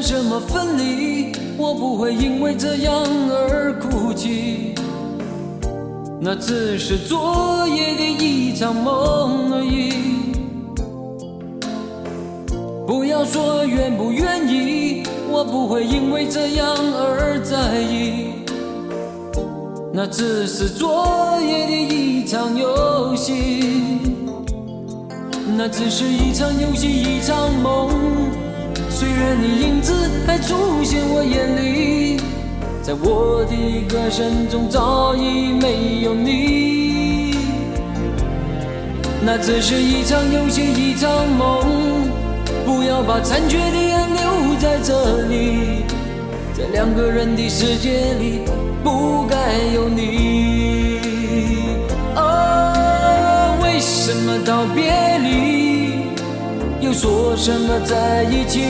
谈什么分离，我不会因为这样而哭泣。那只是昨夜的一场梦而已。不要说愿不愿意，我不会因为这样而在意。那只是昨夜的一场游戏，那只是一场游戏，一场梦。虽然你影子还出现我眼里，在我的歌声中早已没有你。那只是一场游戏，一场梦。不要把残缺的爱留在这里，在两个人的世界里不该有你。哦，为什么道别离，又说什么在一起？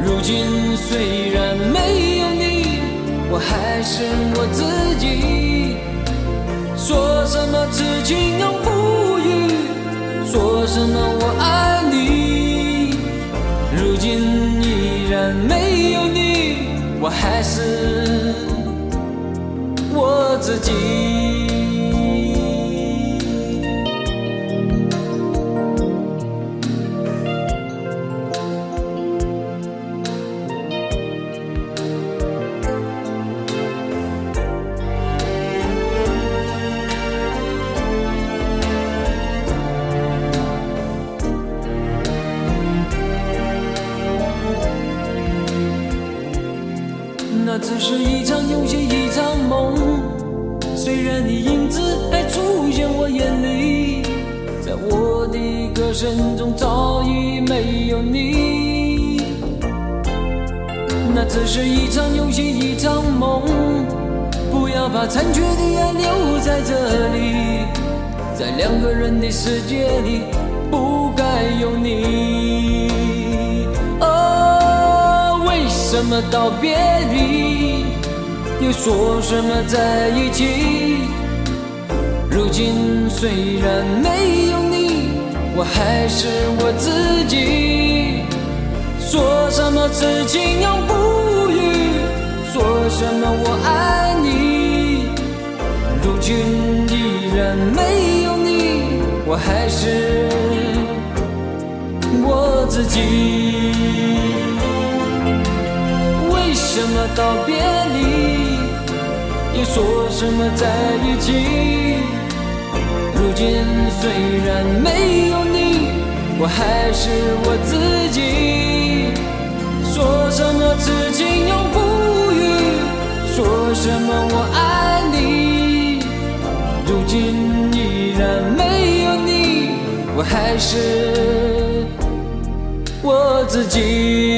如今虽然没有你，我还是我自己。说什么痴情永不渝，说什么我爱你，如今依然没有你，我还是我自己。那只是一场游戏，一场梦。虽然你影子还出现我眼里，在我的歌声中早已没有你。那只是一场游戏，一场梦。不要把残缺的爱留在这里，在两个人的世界里不该有你。为什么道别离，又说什么在一起？如今虽然没有你，我还是我自己。说什么痴情永不渝，说什么我爱你，如今依然没有你，我还是我自己。为什么道别离，又说什么在一起？如今虽然没有你，我还是我自己。说什么痴情永不渝，说什么我爱你，如今依然没有你，我还是我自己。